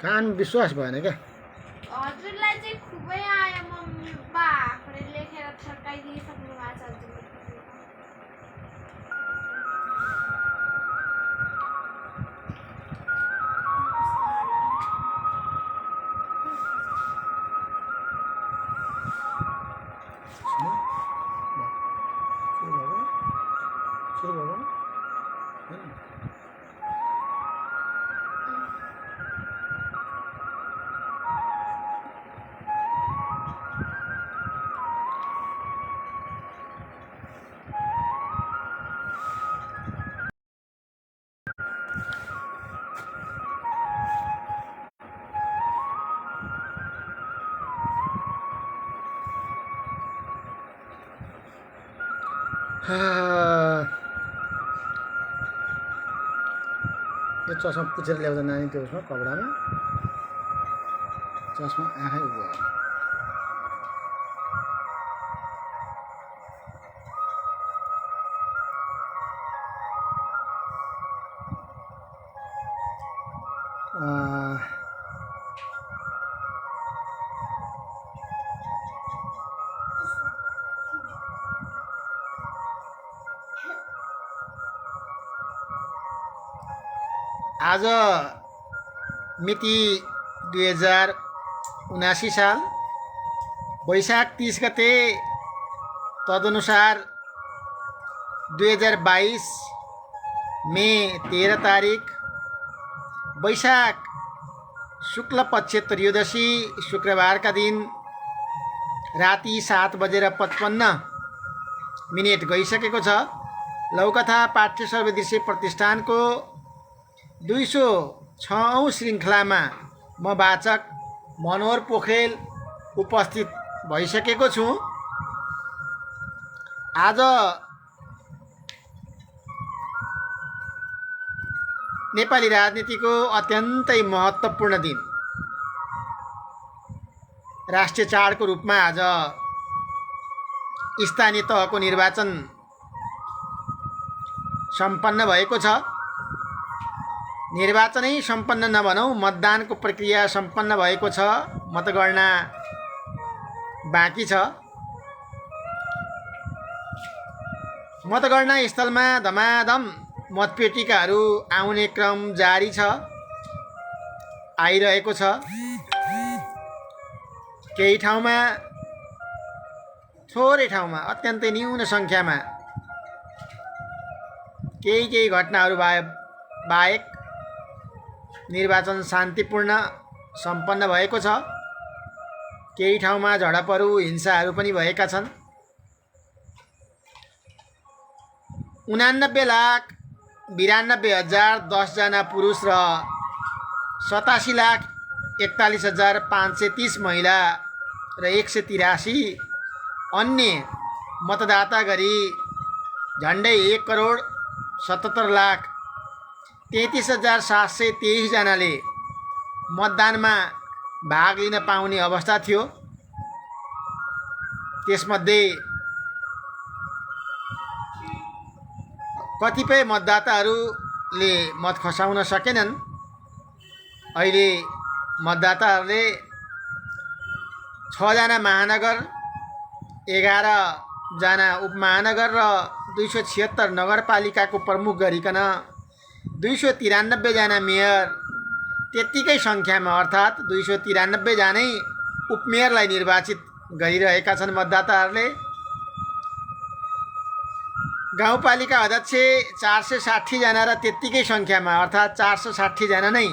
कान विश्वास भएन क्या? हजुरलाई चाहिँ खुबै आयो मम्मी बा आफूले लेखेर थर्काइदिइसक्नु भएको छ हजुरले। सुरु भयो यो चस्मा पुछेर ल्याउँदा नानी त्यो उसमा कपडामा चस्मा आँखै उभो भयो। आज मिति 2079 साल वैशाख 30 गते, तदनुसार 2022 मे 13 तारिक, वैशाख शुक्ल पक्ष त्रयोदशी शुक्रबार का दिन राति 7:55 गइसकेको छ। लौकथा पाठ्य सर्वे दृश्य प्रतिष्ठानको 206औं श्रृङ्खलामा म वाचक मनोहर पोखरेल उपस्थित भइसकेको छु। आज नेपाली राजनीतिको अत्यन्तै महत्त्वपूर्ण दिन, राष्ट्रिय चाडको रूपमा आज स्थानीय तहको निर्वाचन सम्पन्न भएको छ। निर्वाचनै सम्पन्न नभनौँ, मतदानको प्रक्रिया सम्पन्न भएको छ। मतगणना बाँकी छ। मतगणना स्थलमा धमाधम मतपेटिकाहरू आउने क्रम जारी छ, आइरहेको छ। केही ठाउँमा, थोरै ठाउँमा, अत्यन्तै न्यून सङ्ख्यामा केही घटनाहरू बाहेक निर्वाचन शान्तिपूर्ण सम्पन्न भएको छ। केही ठाउँमा झडपहरू, हिंसाहरू पनि भएका छन्। 89,92,010 जना पुरुष र 87,41,530 महिला र 183 अन्य मतदाता गरी झन्डै 1,77,33,723 जनाले मतदानमा भाग लिन पाउने अवस्था थियो। त्यसमध्ये कतिपय मतदाताहरूले मत खसाउन सकेनन्। अहिले मतदाताहरूले 6 जना महानगर, 11 जना उपमहानगर र 276 नगरपालिकाको प्रमुख गरिकन 293 जना मेयर, त्यत्तिकै सङ्ख्यामा अर्थात् 293 जनै उपमेयरलाई निर्वाचित गरिरहेका छन् मतदाताहरूले। गाउँपालिका अध्यक्ष 460 जना र त्यत्तिकै सङ्ख्यामा अर्थात् 460 जना नै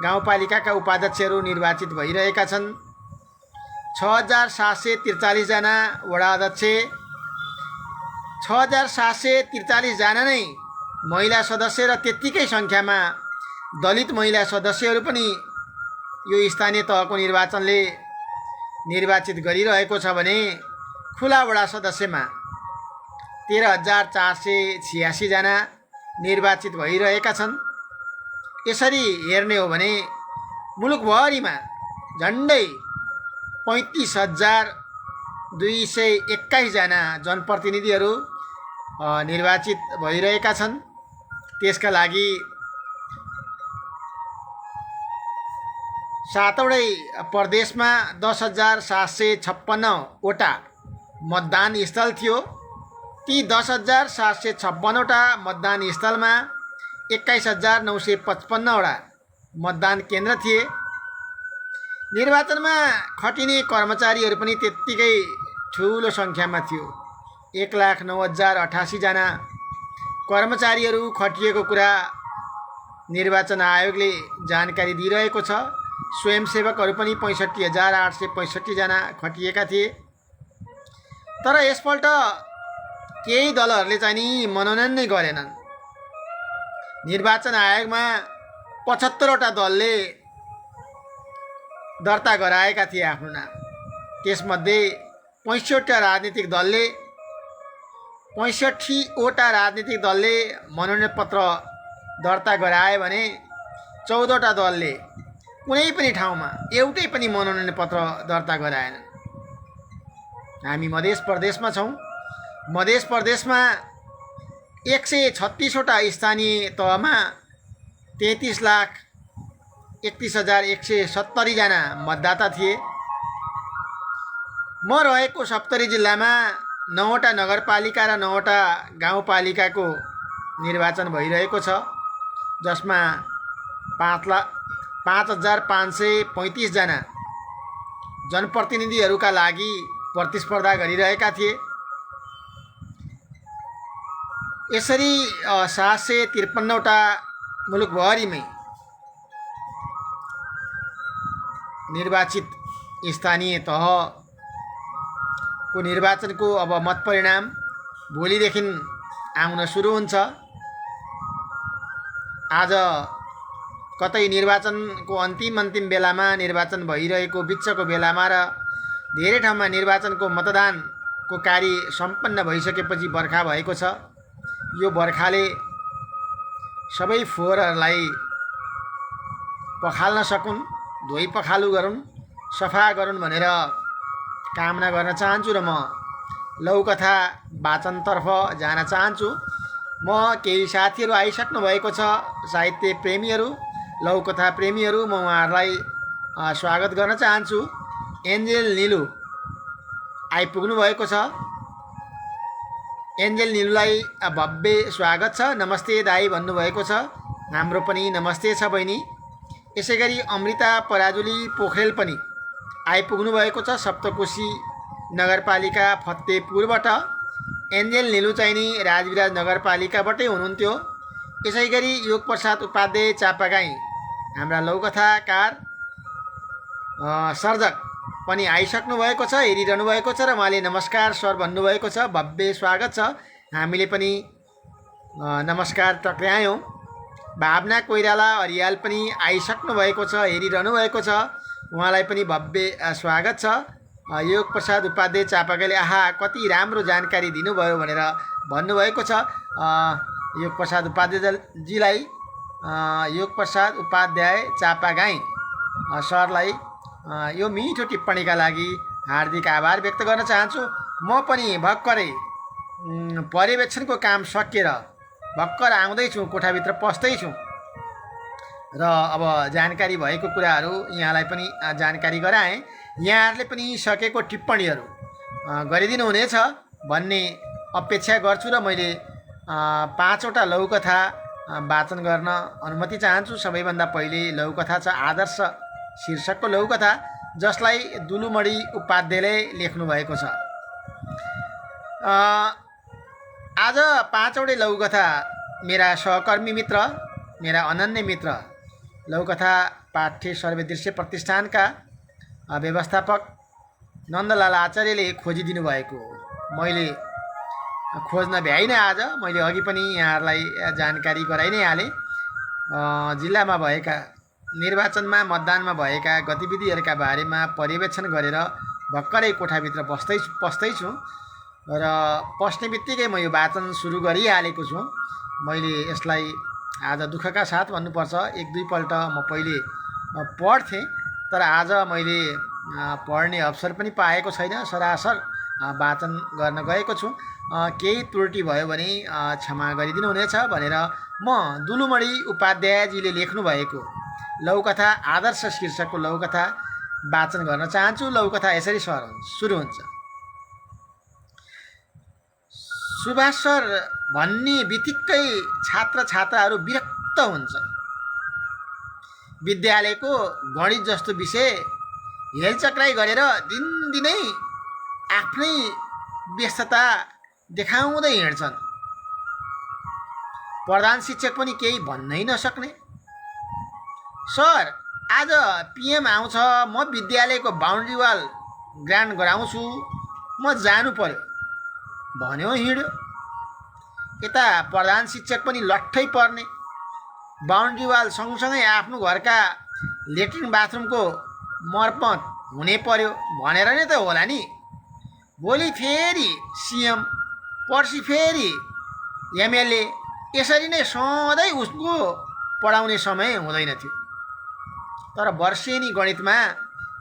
गाउँपालिकाका उपाध्यक्षहरू निर्वाचित भइरहेका छन्। 6,743 जना वडा अध्यक्ष, 6,743 जना नै महिला सदस्य र त्यत्तिकै सङ्ख्यामा दलित महिला सदस्यहरू पनि यो स्थानीय तहको निर्वाचनले निर्वाचित गरिरहेको छ भने खुला वडा सदस्यमा 13,486 जना निर्वाचित भइरहेका छन्। यसरी हेर्ने हो भने मुलुकभरिमा झन्डै 35,221 जना जनप्रतिनिधिहरू निर्वाचित भइरहेका छन्। त्यसका लागि 7वटै प्रदेशमा 10,756वटा मतदान स्थल थियो। ती 10,756वटा मतदान स्थलमा 21,955वटा मतदान केन्द्र थिए। निर्वाचनमा खटिने कर्मचारीहरू पनि त्यत्तिकै ठुलो सङ्ख्यामा थियो। 1,09,088 जना कर्मचारीहरू खटिएको कुरा निर्वाचन आयोगले जानकारी दिइरहेको छ। स्वयंसेवकहरू पनि 65,865 जना खटिएका थिए। तर यसपल्ट केही दलहरूले चाहिँ नि मनोनयन नै गरेनन्। निर्वाचन आयोगमा 75वटा दलले दर्ता गराएका थिए आफ्नो नाम। त्यसमध्ये 65वटा राजनीतिक दलले मनोनयन पत्र दर्ता गराए भने 14वटा दलले कुनै पनि ठाउँमा एउटै पनि मनोनयन पत्र दर्ता गराएनन्। हामी मध्य प्रदेशमा छौँ। मध्य प्रदेशमा 136वटा स्थानीय तहमा 33,31,170 जना मतदाता थिए। म रहेको सप्तरी जिल्लामा 9वटा नगरपालिका र 9वटा गाउँपालिकाको निर्वाचन भइरहेको छ, जसमा 5,535 जना जनप्रतिनिधिहरूका लागि प्रतिस्पर्धा गरिरहेका थिए। यसरी 753वटा मुलुकभरिमै निर्वाचित स्थानीय तहको निर्वाचनको अब मत परिणाम भोलिदेखि आउन सुरु हुन्छ। आज कतै निर्वाचनको अन्तिम बेलामा, निर्वाचन भइरहेको बिचको बेलामा र धेरै ठाउँमा निर्वाचनको मतदानको कार्य सम्पन्न भइसकेपछि बर्खा भएको छ। यो बर्खाले सबै फोहोरहरूलाई पखाल्न सकुन्, धोइ पखालु गरून्, सफा गरून् भनेर कामना गर्न चाहन्छु र म लौकथा वाचनतर्फ जान चाहन्छु। म केही साथीहरू आइसक्नु भएको छ, साहित्य प्रेमीहरू, लौकथा प्रेमीहरू। म उहाँहरूलाई स्वागत गर्न चाहन्छु। एन्जेल निलु आइपुग्नु भएको छ। एन्जेल निलुलाई भव्य स्वागत छ। नमस्ते दाई भन्नुभएको छ। हाम्रो पनि नमस्ते छ बहिनी। यसै गरी अमृता पराजुली पोखरेल पनि आइपुग्नु भएको छ सप्तकोशी नगरपालिका फतेहपुरबाट। एन्जेल निलु चाहिँ नि राजविराज नगरपालिकाबाटै हुनुहुन्थ्यो। यसै गरी योग प्रसाद उपाध्याय चापागाई हाम्रा लौकथाकार सर्जक पनि आइसक्नु भएको छ, हेरिरहनु भएको छ र उहाँले नमस्कार सर भन्नुभएको छ। भव्य स्वागत छ। हामीले पनि नमस्कार टक्र्यायौँ। भावना कोइराला अरियाल पनि आइसक्नु भएको छ, हेरिरहनु भएको छ। उहाँलाई पनि भव्य स्वागत छ। योग प्रसाद उपाध्याय चापागाईले आहा कति राम्रो जानकारी दिनुभयो भनेर भन्नुभएको छ। योग प्रसाद उपाध्यायजीलाई, योग प्रसाद उपाध्याय चापागाई सरलाई यो मिठो टिप्पणीका लागि हार्दिक आभार व्यक्त गर्न चाहन्छु। म पनि भर्खरै पर्यवेक्षणको काम सकेर भर्खर आउँदैछु, कोठाभित्र पस्दैछु र अब जानकारी भएको कुराहरू यहाँलाई पनि जानकारी गराएँ। यहाँहरूले पनि सकेको टिप्पणीहरू गरिदिनु हुनेछ भन्ने अपेक्षा गर्छु र मैले 5वटा लौकथा वाचन गर्न अनुमति चाहन्छु। सबैभन्दा पहिले लौकथा छ आदर्श शीर्षकको लौकथा, जसलाई दुलुमणि उपाध्यायले लेख्नु भएको छ। आज 5वटै लौकथा मेरा सहकर्मी मित्र, मेरा अनन्य मित्र, लौकथा पाठ्य सर्वे दृश्य प्रतिष्ठानका व्यवस्थापक नन्दलाल आचार्यले खोजिदिनु भएको हो। मैले खोज्न भ्याइनँ। आज मैले अघि पनि यहाँहरूलाई जानकारी गराइ नै हालेँ। जिल्लामा भएका निर्वाचनमा, मतदानमा भएका गतिविधिहरूका बारेमा पर्यवेक्षण गरेर भर्खरै कोठाभित्र पस्दैछु र पस्ने बित्तिकै म यो वाचन सुरु गरिहालेको छु। मैले यसलाई आज दुःखका साथ भन्नुपर्छ, 1-2 पल्ट म पहिले पढ्थेँ, तर आज मैले पढ्ने अवसर पनि पाएको छैन। सरासर वाचन गर्न गएको छु। केही त्रुटि भयो भने क्षमा गरिदिनु हुनेछ भनेर म दुलुमणि उपाध्यायजीले लेख्नुभएको लौकथा आदर्श शीर्षकको लौकथा वाचन गर्न चाहन्छु। लौकथा यसरी सुरु हुन्छ। सुभाष सर भन्ने बित्तिकै छात्र छात्राहरू विरक्त हुन्छ। विद्यालयको गणित जस्तो विषय हेलचक्राइ गरेर दिनदिनै आफ्नै व्यस्तता देखाउँदै हिँड्छन्। प्रधान शिक्षक पनि केही भन्नै नसक्ने। सर आज पिएम आउँछ, म विद्यालयको बाउन्ड्री वाल ग्रान्ड गराउँछु, म जानु पर्यो भन्यो हिँड्यो। यता प्रधान शिक्षक पनि लट्ठै पर्ने। बाउन्ड्री वाल सँगसँगै आफ्नो घरका लेट्रिन बाथरुमको मर्मत हुने पर्यो भनेर नै त होला नि। भोलि फेरि सिएम, पर्सि फेरि एमएलए, यसरी नै सधैँ उसको पढाउने समय हुँदैन थियो। तर वर्षेनी गणितमा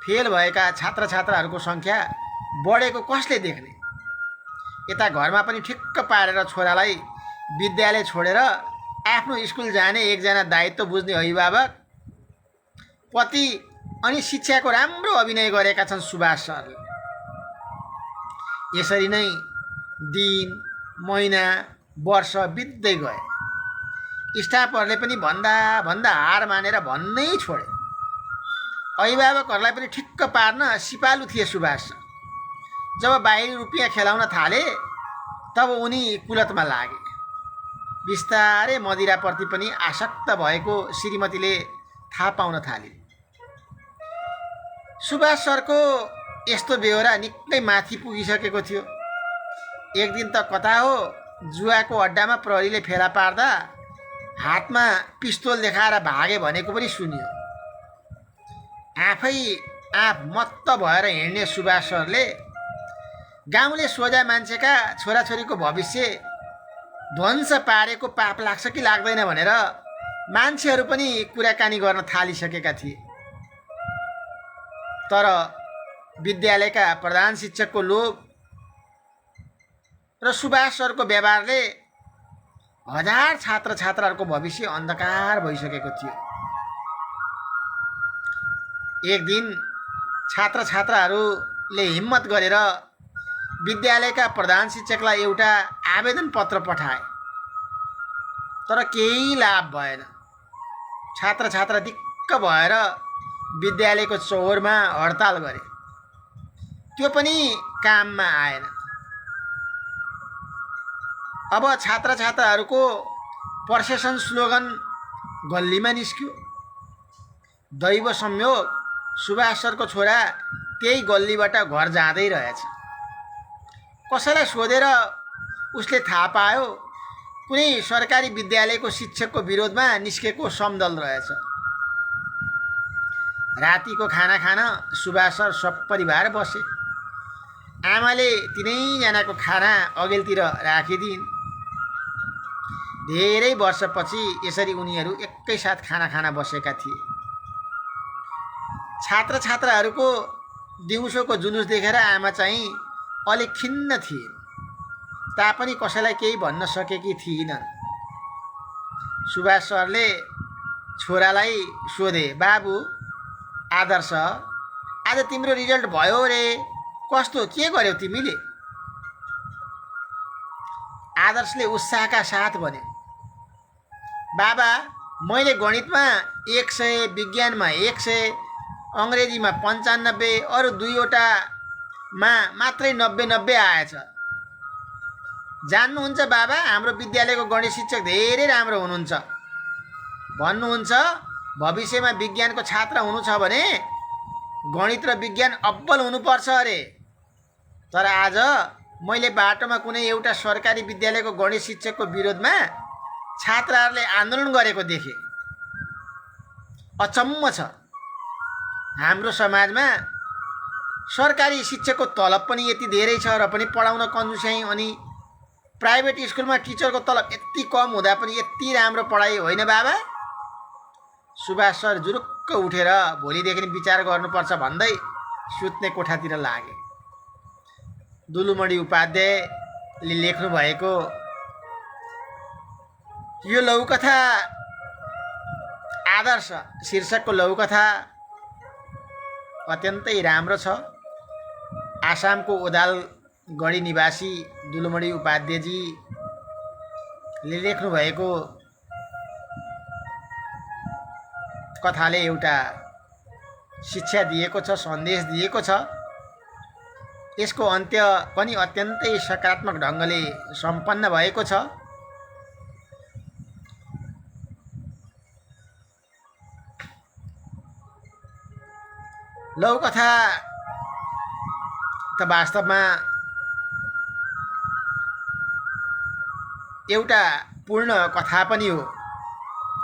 फेल भएका छात्र छात्राहरूको सङ्ख्या बढेको कसले देख्ने। यता घरमा पनि ठिक्क पारेर छोरालाई विद्यालय छोडेर आफ्नो स्कुल जाने एकजना दायित्व बुझ्ने अभिभावक, पति अनि शिक्षाको राम्रो अभिनय गरेका छन् सुभाष सरले। यसरी नै दिन, महिना, वर्ष बित्दै गए। स्टाफहरूले पनि भन्दा भन्दा हार मानेर भन्नै छोडे। अभिभावकहरूलाई पनि ठिक्क पार्न सिपालु थिए सुभाष सर। जब बाहिरी रुपियाँ खेलाउन थाले तब उनी कुलतमा लागे। बिस्तारै मदिराप्रति पनि आसक्त भएको श्रीमतीले थाहा पाउन थालिन्। सुभाष सरको यस्तो बेहोरा निकै माथि पुगिसकेको थियो। एक दिन त कता हो जुवाको अड्डामा प्रहरीले फेला पार्दा हातमा पिस्तोल देखाएर भागे भनेको पनि सुनियो। आफै आफ मत्त भएर हिँड्ने सुभाष सरले गाउँले सोझा मान्छेका छोराछोरीको भविष्य ध्वंस पारेको पाप लाग्छ कि लाग्दैन भनेर मान्छेहरू पनि कुराकानी गर्न थालिसकेका थिए। तर विद्यालयका प्रधान शिक्षकको लोभ र सुभाष सरको व्यवहारले हजार छात्र छात्राहरूको भविष्य अन्धकार भइसकेको थियो। एक दिन छात्र छात्राहरूले हिम्मत गरेर विद्यालयका प्रधान शिक्षकलाई एउटा आवेदन पत्र पठाए। तर केही लाभ भएन। छात्र छात्रा दिक्क भएर विद्यालयको चौरमा हडताल गरे। त्यो पनि काममा आएन। अब छात्र छात्राहरूको प्रशासन स्लोगन गल्लीमा निस्क्यो। दैव संयोग सुभाष सरको छोरा त्यही गल्लीबाट घर जाँदै रहेछ। कसैलाई सोधेर उसले थाहा पायो कुनै सरकारी विद्यालयको शिक्षकको विरोधमा निस्केको समदल रहेछ। रातिको खाना खान सुभाष सर सपरिवार बसे। आमाले तिनैजनाको खाना अघिल्तिर राखिदिइन्। धेरै वर्षपछि यसरी उनीहरू एकैसाथ खाना खान बसेका थिए। छात्र छात्राहरूको दिउँसोको जुलुस देखेर आमा चाहिँ अलिक खिन्न थिए, तापनि कसैलाई केही भन्न सकेकी थिइनन्। सुभाष सरले छोरालाई सोधे, बाबु आदर्श, आज तिम्रो रिजल्ट भयो रे, कस्तो के गर्यौ तिमीले? आदर्शले उत्साहका साथ भने, बाबा मैले गणितमा 100, विज्ञानमा 100, अङ्ग्रेजीमा 95, अरू दुईवटामा मात्रै 90 आएछ। जान्नुहुन्छ बाबा, हाम्रो विद्यालयको गणित शिक्षक धेरै राम्रो हुनुहुन्छ। भन्नुहुन्छ भविष्यमा विज्ञानको छात्र हुनु छ भने गणित र विज्ञान अब्बल हुनुपर्छ अरे। तर आज मैले बाटोमा कुनै एउटा सरकारी विद्यालयको गणित शिक्षकको विरोधमा छात्रहरूले आन्दोलन गरेको देखेँ। अचम्म छ, हाम्रो समाजमा सरकारी शिक्षकको तलब पनि यति धेरै छ र पनि पढाउन कन्जुस्याइ, अनि प्राइभेट स्कुलमा टिचरको तलब यति कम हुँदा पनि यति राम्रो पढाइ होइन बाबा। सुभाष सर जुरुक्क उठेर भोलिदेखि विचार गर्नुपर्छ भन्दै सुत्ने कोठातिर लागे। दुलुमणि उपाध्याय लेख्नु भएको यो लघुकथा आदर्श शीर्षकको लघुकथा अत्यन्तै राम्रो छ। आसामको ओदालगढी निवासी दुलुमणि उपाध्यायजीले लेख्नु भएको कथाले एउटा शिक्षा दिएको छ, सन्देश दिएको छ। यसको अन्त्य पनि अत्यन्तै सकारात्मक ढङ्गले सम्पन्न भएको छ। लघुकथा त वास्तवमा एउटा पूर्ण कथा पनि हो।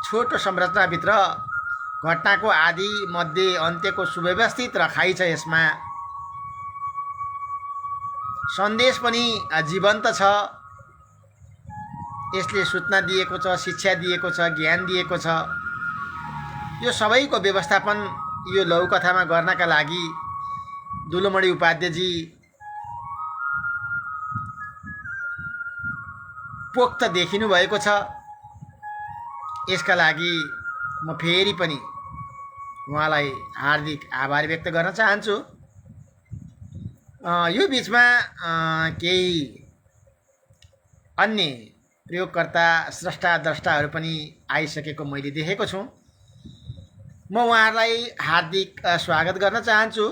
छोटो संरचनाभित्र घटनाको आदि मध्य अन्त्यको सुव्यवस्थित रखाइ छ। यसमा सन्देश पनि जीवन्त छ। यसले सूचना दिएको छ, शिक्षा दिएको छ, ज्ञान दिएको छ। यो सबैको व्यवस्थापन यो लघुकथामा गर्नका लागि दुलुमणि उपाध्यायजी पोक्त देखिनु भएको छ। यसका लागि म फेरि पनि उहाँलाई हार्दिक आभार व्यक्त गर्न चाहन्छु। यो बिचमा केही अन्य प्रयोगकर्ता स्रष्टा द्रष्टाहरू पनि आइसकेको मैले देखेको छु। म उहाँहरूलाई हार्दिक स्वागत गर्न चाहन्छु।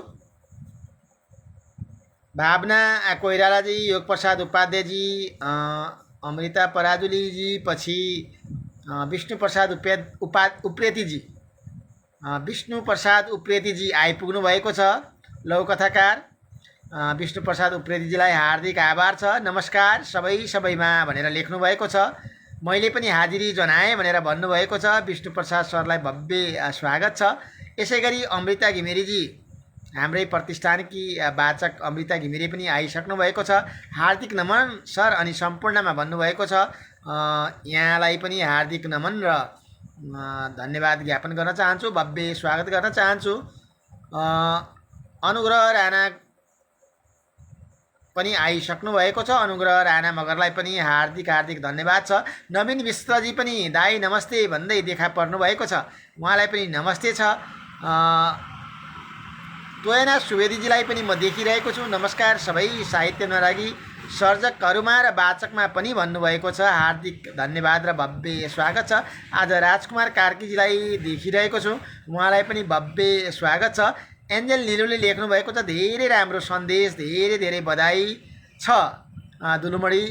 भावना कोइरालाजी, योगप्रसाद उपाध्यायजी, अमृता पराजुलीजी, पछि विष्णुप्रसाद उप्रेतीजी आइपुग्नु भएको छ। लघुकथाकार विष्णुप्रसाद उप्रेतीजीलाई हार्दिक आभार छ। नमस्कार सबैमा भनेर लेख्नु भएको छ। मैले पनि हाजिरी जनाएँ भनेर भन्नुभएको छ। विष्णुप्रसाद सरलाई भव्य स्वागत छ। यसै गरी अमृता घिमिरेजी, हाम्रै प्रतिष्ठानकी वाचक अमृता घिमिरे पनि आइसक्नु भएको छ। हार्दिक नमन सर अनि सम्पूर्णमा भन्नुभएको छ। यहाँलाई पनि हार्दिक नमन र धन्यवाद ज्ञापन गर्न चाहन्छु, भव्य स्वागत गर्न चाहन्छु। अनुग्रह राणा पनि आइसक्नु भएको छ। अनुग्रह राणा मगरलाई पनि हार्दिक धन्यवाद छ। नवीन मिश्रजी पनि दाई नमस्ते भन्दै देखा पर्नु भएको छ। उहाँलाई पनि नमस्ते छ। तोयना सुवेदीजीलाई पनि म देखिरहेको छु। नमस्कार सबै साहित्य अनुरागी सर्जकहरूमा र वाचकमा पनि भन्नुभएको छ। हार्दिक धन्यवाद र भव्य स्वागत छ। आज राजकुमार कार्कीजीलाई देखिरहेको छु। उहाँलाई पनि भव्य स्वागत छ। एन्जेल निलुले लेख्नु भएको छ, धेरै राम्रो सन्देश, धेरै बधाई छ। दुलुमणि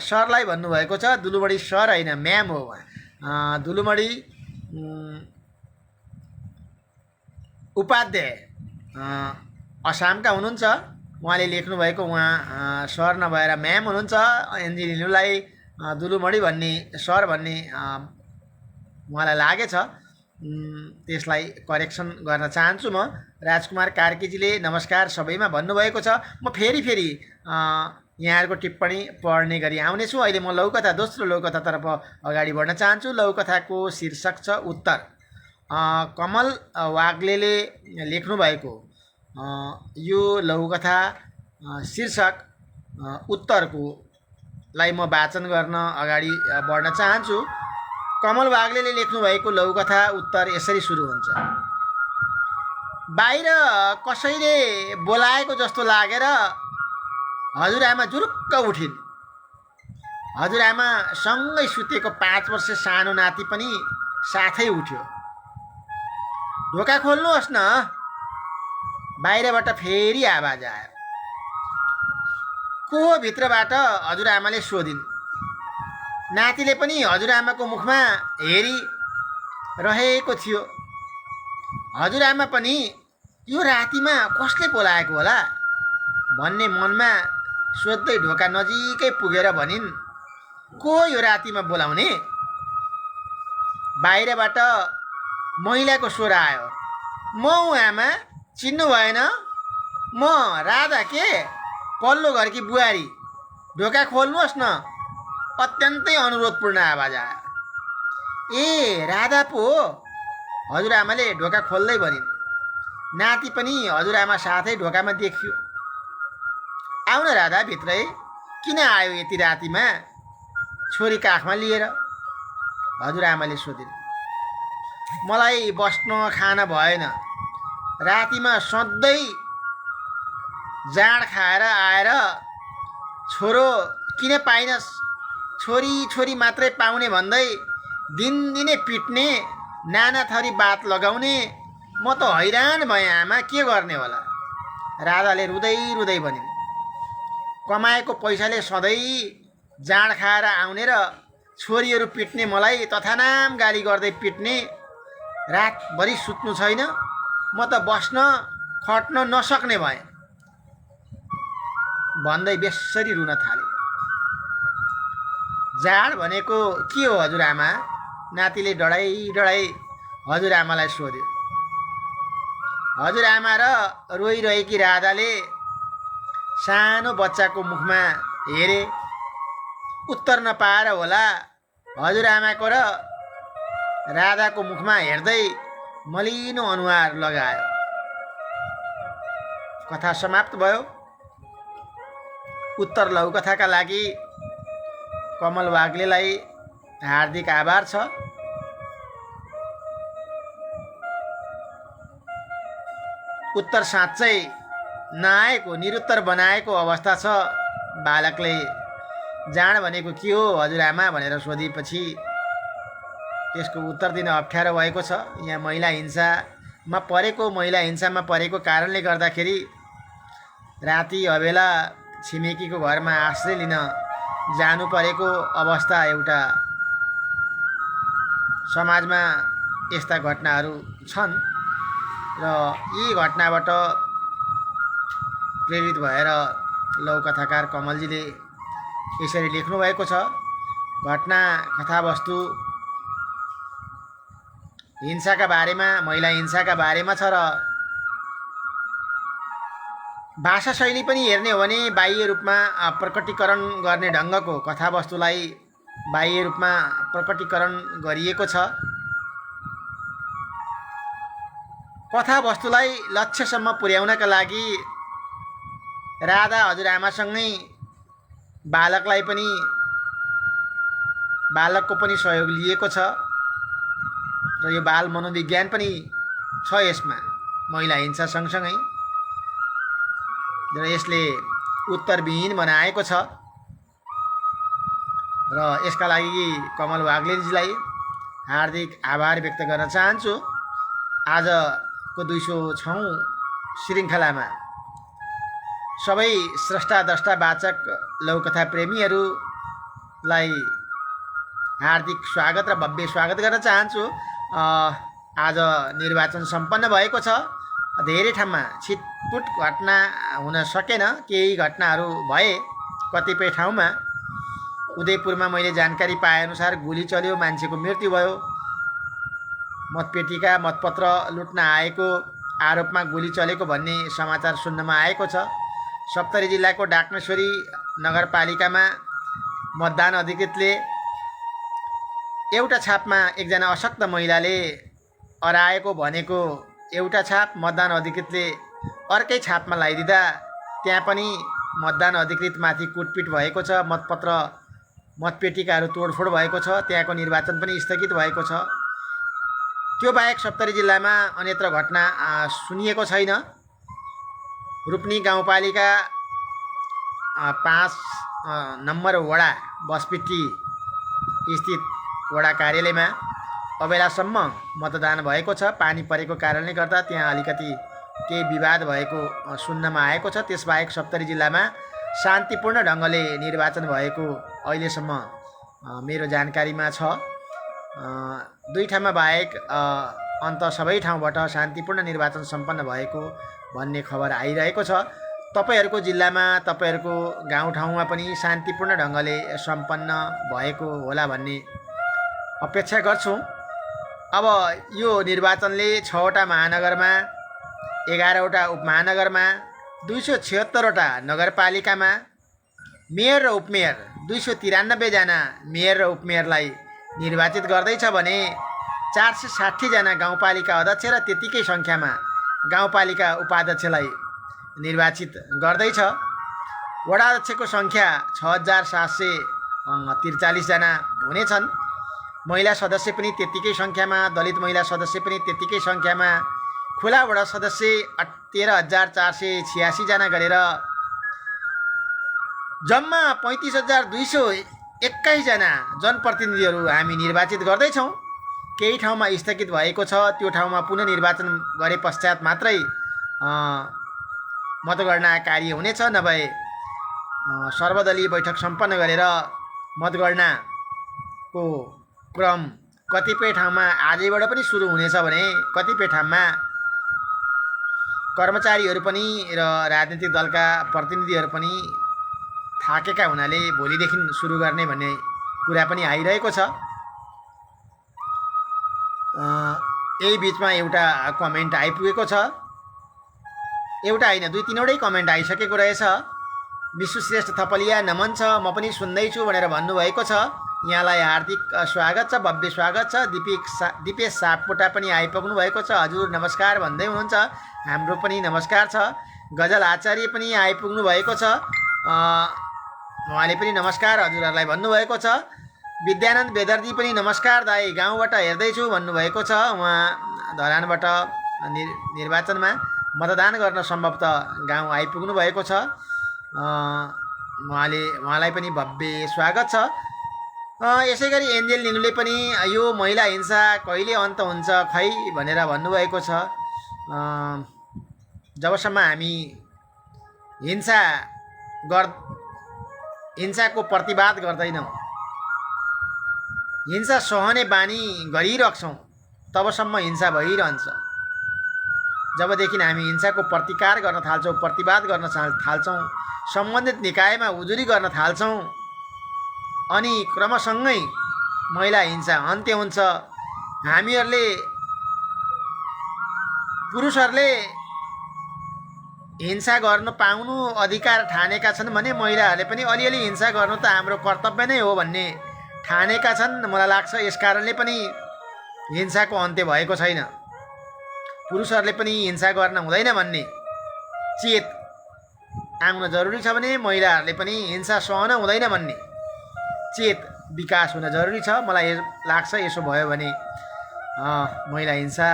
सरलाई भन्नुभएको छ। दुलुमणि सर होइन, म्याम हो उहाँ। दुलुमणि उपाध्याय असमका हुनुहुन्छ। उहाँले लेख्नुभएको, उहाँ सर नभएर म्याम हुनुहुन्छ। एन्जेल निलुलाई दुलुमणि भन्ने सर भन्ने उहाँलाई लागेछ। त्यसलाई करेक्सन गर्न चाहन्छु म। राजकुमार कार्कीजीले नमस्कार सबैमा भन्नुभएको छ। म फेरि यहाँहरूको टिप्पणी पढ्ने गरी आउनेछु। अहिले म लघुकथा दोस्रो लघुकथातर्फ अगाडि बढ्न चाहन्छु। लघुकथाको शीर्षक छ उत्तर। कमल वाग्लेले लेख्नु भएको यो लघुकथा शीर्षक उत्तरको लाई म वाचन गर्न अगाडि बढ्न चाहन्छु। कमल वाग्लेले लेख्नु भएको लघुकथा उत्तर यसरी सुरु हुन्छ। बाहिर कसैले बोलाएको जस्तो लागेर हजुरआमा जुरुक्क उठिन्। हजुरआमा सँगै सुतेको 5 वर्ष सानो नाति पनि साथै उठ्यो। ढोका खोल्नुहोस् न, बाहिरबाट फेरि आवाज आयो। को हो भित्रबाट? हजुरआमाले सोधिन्। नातिले पनि हजुरआमाको मुखमा हेरी रहेको थियो। हजुरआमा पनि यो रातिमा कसले बोलाएको होला भन्ने मनमा सोध्दै ढोका नजिकै पुगेर भनिन्, को यो रातिमा बोलाउने? बाहिरबाट महिलाको स्वर आयो, म हुँ आमा, चिन्नु भएन? म राधा के, पल्लो घरकी बुहारी। ढोका खोल्नुहोस् न। अत्यन्तै अनुरोधपूर्ण आवाज आयो। ए राधा पो हो? हजुरआमाले ढोका खोल्दै भनिन्। नाति पनि हजुरआमा साथै ढोकामा देखियो। आउन राधा भित्रै। किन आयो यति रातिमा छोरी काखमा लिएर? हजुरआमाले सोधिन्। मलाई बस्न खान भएन, रातिमा सधैँ जाँड खाएर आएर छोरो किन पाइनस्, छोरी छोरी मात्रै पाउने भन्दै दिनदिनै पिट्ने, नाना थरी बात लगाउने, म त हैरान भएँ आमा, के गर्ने होला? राधाले रुँदै रुँदै भनिन्। कमाएको पैसाले सधैँ जाँड खाएर आउने र छोरीहरू पिट्ने मलाई तथानाम गाली गर्दै पिट्ने, रातभरि सुत्नु छैन, म त बस्न खट्न नसक्ने भएँ भन्दै बेसरी रुन थाले। जाँड भनेको के हो हजुरआमा? नातिले डढाइ डढाइ हजुरआमालाई सोध्यो। हजुरआमा र रोइरहेकी राधाले सानो बच्चाको मुखमा हेरे। उत्तर नपाएर होला हजुरआमाको र राधाको मुखमा हेर्दै मलिनो अनुहार लगायो। कथा समाप्त भयो। उत्तर लघुकथाका लागि कमल वाग्लेलाई हार्दिक आभार छ। उत्तर साँच्चै नआएको, निरुत्तर बनाएको अवस्था छ। बालकले जाँड भनेको के हो हजुरआमा भनेर सोधेपछि त्यसको उत्तर दिन अप्ठ्यारो भएको छ। यहाँ महिला हिंसामा परेको कारणले गर्दाखेरि राति अबेला छिमेकीको घरमा आश्रय लिन जानु परेको अवस्था एउटा समाजमा यस्ता घटनाहरू छन् र यी घटनाबाट प्रेरित भएर लघुकथाकार कमलजीले यसरी लेख्नु भएको छ। घटना कथावस्तु हिंसाका बारेमा, महिला हिंसाका बारेमा छ र भाषा शैली पनि हेर्ने हो भने बाह्य रूपमा प्रकटीकरण गर्ने ढङ्गको कथावस्तुलाई बाह्य रूपमा प्रकटीकरण गरिएको छ। कथावस्तुलाई लक्ष्यसम्म पुर्याउनका लागि राधा हजुरआमासँगै बालकको पनि सहयोग लिएको छ र यो बाल मनोविज्ञान पनि छ यसमा, महिला हिंसा सँगसँगै, र यसले उत्तरविहीन बनाएको छ। र यसका लागि कमल वाग्लेजीलाई हार्दिक आभार व्यक्त गर्न चाहन्छु। आजको 206औं श्रृङ्खलामा सबै स्रष्टा द्रष्टा वाचक लघुकथा प्रेमीहरूलाई हार्दिक स्वागत र भव्य स्वागत गर्न चाहन्छु। आज निर्वाचन सम्पन्न भएको छ। धेरै ठाउँमा छिटपुट घटना हुन सकेन, केही घटनाहरू भए। कतिपय ठाउँमा उदयपुरमा मैले जानकारी पाएअनुसार गोली चल्यो, मान्छेको मृत्यु भयो। मतपेटिका मतपत्र लुट्न आएको आरोपमा गोली चलेको भन्ने समाचार सुन्नमा आएको छ। सप्तरी जिल्लाको डाक्नेश्वरी नगरपालिकामा मतदान अधिकृतले एउटा छापमा एकजना अशक्त महिलाले अराएको भनेको एउटा छाप, मतदान अधिकृतले अर्कै छापमा लगाइदिँदा त्यहाँ पनि मतदान अधिकृतमाथि कुटपिट भएको छ। मतपेटिकाहरू तोडफोड भएको छ। त्यहाँको निर्वाचन पनि स्थगित भएको छ। त्यो बाहेक सप्तरी जिल्लामा अन्यत्र घटना सुनिएको छैन। रूपनी गाउँपालिका 5 नम्बर वडा बसपिट्टी स्थित वडा कार्यालयमा अबेलासम्म मतदान भएको छ। पानी परेको कारणले गर्दा त्यहाँ अलिकति केही विवाद भएको सुन्नमा आएको छ। त्यसबाहेक सप्तरी जिल्लामा शान्तिपूर्ण ढङ्गले निर्वाचन भएको अहिलेसम्म मेरो जानकारीमा छ। 2 ठाउँमा बाहेक अन्त सबै ठाउँबाट शान्तिपूर्ण निर्वाचन सम्पन्न भएको भन्ने खबर आइरहेको छ। तपाईहरूको जिल्लामा, तपाईहरूको गाउँठाउँमा पनि शान्तिपूर्ण ढङ्गले सम्पन्न भएको होला भन्ने अपेक्षा गर्छौँ। अब यो निर्वाचनले 6वटा महानगरमा, 11वटा उपमहानगरमा, 276वटा नगरपालिकामा मेयर र उपमेयर 293 जना मेयर र उपमेयरलाई निर्वाचित गर्दैछ भने 460 जना गाउँपालिका अध्यक्ष र त्यतिकै सङ्ख्यामा गाउँपालिका उपाध्यक्षलाई निर्वाचित गर्दैछ। वडा अध्यक्षको सङ्ख्या 6743 जना हुनेछन्। महिला सदस्य पनि त्यत्तिकै सङ्ख्यामा, दलित महिला सदस्य पनि त्यत्तिकै सङ्ख्यामा, खुला वडा सदस्य 13,486 जना गरेर जम्मा 35,221 जना जनप्रतिनिधिहरू हामी निर्वाचित गर्दैछौँ। केही ठाउँमा स्थगित भएको छ, त्यो ठाउँमा पुनः निर्वाचन गरे पश्चात मात्रै मतगणना कार्य हुनेछ, नभए सर्वदलीय बैठक सम्पन्न गरेर मतगणनाको क्रम कतिपय ठाउँमा आजैबाट पनि सुरु हुनेछ भने कतिपय ठाउँमा कर्मचारीहरू पनि र राजनीतिक दलका प्रतिनिधिहरू पनि थाकेका हुनाले भोलिदेखि सुरु गर्ने भन्ने कुरा पनि आइरहेको छ। यही बिचमा एउटा कमेन्ट आइपुगेको छ, एउटा होइन 2-3वटै कमेन्ट आइसकेको रहेछ। विशु श्रेष्ठ थपलिया नमन छ, म पनि सुन्दैछु भनेर भन्नुभएको छ। यहाँलाई हार्दिक स्वागत छ, भव्य स्वागत छ। दिपेश सापकोटा पनि आइपुग्नु भएको छ, हजुर नमस्कार भन्दै हुनुहुन्छ, हाम्रो पनि नमस्कार छ। गजल आचार्य पनि आइपुग्नु भएको छ, उहाँले पनि नमस्कार हजुरहरूलाई भन्नुभएको छ। विद्यानन्द बेदर्जी पनि नमस्कार दाई, गाउँबाट हेर्दैछु भन्नुभएको छ। उहाँ धरानबाट निर्वाचनमा मतदान गर्न सम्भवतः गाउँ आइपुग्नु भएको छ। उहाँलाई पनि भव्य स्वागत छ। यसै गरी एन्जेल निनुले पनि यो महिला हिंसा कहिले अन्त हुन्छ खै भनेर भन्नुभएको छ। जबसम्म हामी हिंसाको प्रतिवाद गर्दैनौँ, हिंसा सहने बानी गरिरहन्छौँ, तबसम्म हिंसा भइरहन्छ। जबदेखि हामी हिंसाको प्रतिकार गर्न थाल्छौँ, प्रतिवाद गर्न थाल्छौँ, सम्बन्धित निकायमा उजुरी गर्न थाल्छौँ, अनि क्रमसँगै महिला हिंसा अन्त्य हुन्छ। पुरुषहरूले हिंसा गर्न पाउनु अधिकार ठानेका छन् भने महिलाहरूले पनि अलिअलि हिंसा गर्नु त हाम्रो कर्तव्य नै हो भन्ने ठानेका छन्। मलाई लाग्छ यसकारणले पनि हिंसाको अन्त्य भएको छैन। पुरुषहरूले पनि हिंसा गर्न हुँदैन भन्ने चेत आउन जरुरी छ भने महिलाहरूले पनि हिंसा सहन हुँदैन भन्ने चेत विकास हुन जरुरी छ। मलाई लाग्छ यसो भयो भने महिला हिंसा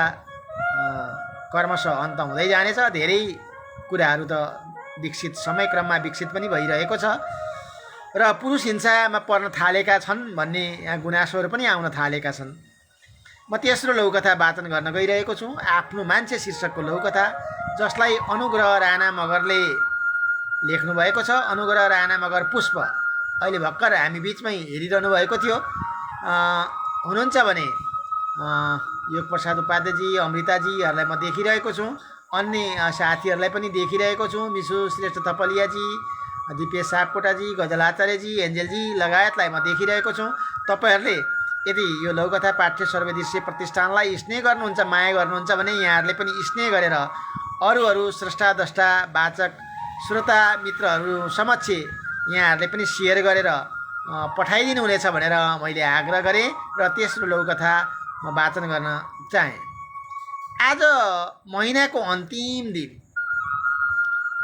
क्रमशः अन्त हुँदै जानेछ। धेरै कुराहरू त विकसित समयक्रममा विकसित पनि भइरहेको छ र पुरुष हिंसामा पर्न थालेका छन् भन्ने यहाँ गुनासोहरू पनि आउन थालेका छन्। म तेस्रो लौकथा वाचन गर्न गइरहेको छु, आफ्नो मान्छे शीर्षकको लौकथा, जसलाई अनुग्रह राणा मगरले लेख्नु भएको छ। अनुग्रह राणा मगर पुष्प अहिले भर्खर हामी बिचमै हेरिरहनु भएको थियो, हुनुहुन्छ भने योग प्रसाद उपाध्यायजी, अमृताजीहरूलाई म देखिरहेको छु, अन्य साथीहरूलाई पनि देखिरहेको छु, मिसु श्रेष्ठ थपलियाजी, दिपेश सापकोटाजी, गजल आचार्यजी, एन्जेलजी लगायतलाई म देखिरहेको छु। तपाईँहरूले यदि यो लौकथा पाठ्य सर्वदृश्य प्रतिष्ठानलाई स्नेह गर्नुहुन्छ, माया गर्नुहुन्छ भने यहाँहरूले पनि स्नेह गरेर अरू स्रष्टा दष्टा वाचक श्रोता मित्रहरू समक्ष यहाँहरूले पनि सेयर गरेर पठाइदिनु हुनेछ भनेर मैले आग्रह गरेँ र तेस्रो लौकथा म वाचन गर्न चाहेँ। आज महिनाको अन्तिम दिन,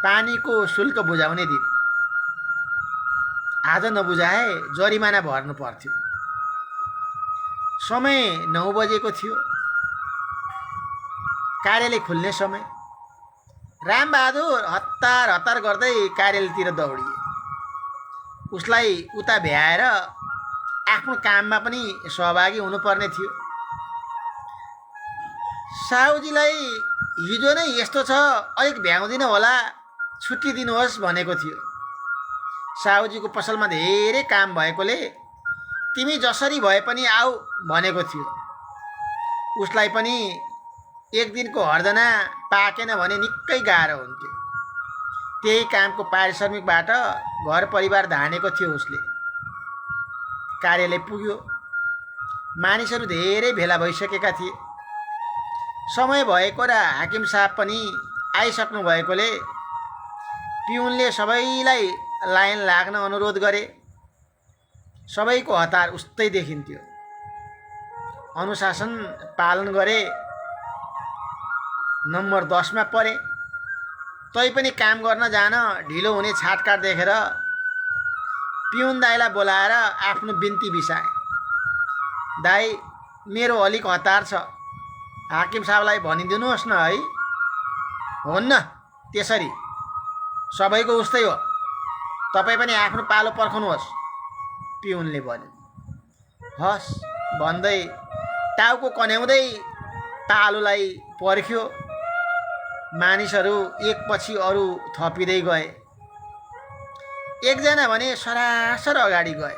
पानीको शुल्क बुझाउने दिन। आज नबुझाए जरिमाना भर्नु पर्थ्यो। समय 9 बजेको थियो, कार्यालय खुल्ने समय। रामबहादुर हतार हतार गर्दै कार्यालयतिर दौडिए। उसलाई उता भ्याएर आफ्नो काममा पनि सहभागी हुनुपर्ने थियो। साहुजीलाई हिजो नै यस्तो छ, अलिक भ्याउँदिन होला, छुट्टी दिनुहोस् भनेको थियो। साहुजीको पसलमा धेरै काम भएकोले तिमी जसरी भए पनि आऊ भनेको थियो। उसलाई पनि एक दिनको हर्जना पाकेन भने निकै गाह्रो हुन्थ्यो। त्यही कामको पारिश्रमिकबाट घर परिवार धानेको थियो। उसले कार्यालय पुग्यो। मानिसहरू धेरै भेला भइसकेका थिए। समय भएको र हाकिम साहब पनि आइसक्नु भएकोले पिउनले सबैलाई लाइन लाग्न अनुरोध गरे। सबैको हतार उस्तै देखिन्थ्यो। अनुशासन पालन गरे। नम्बर 10 मा परे। पनि काम गर्न जान ढिलो हुने छाटकाट देखेर पिउन दाईलाई बोलाएर आफ्नो बिन्ती बिसाए। दाई, मेरो अलिक हतार छ, हाकिम साहबलाई भनिदिनुहोस् न है। हुन्न त्यसरी, सबैको उस्तै हो, तपाईँ पनि आफ्नो पालो पर्खनुहोस्, पिउनले भन्यो। हस् भन्दै टाउको कन्याउँदै पालोलाई पर्ख्यो। मानिसहरू एकपछि अरू थपिँदै गए। एकजना भने सरासर अगाडि गए,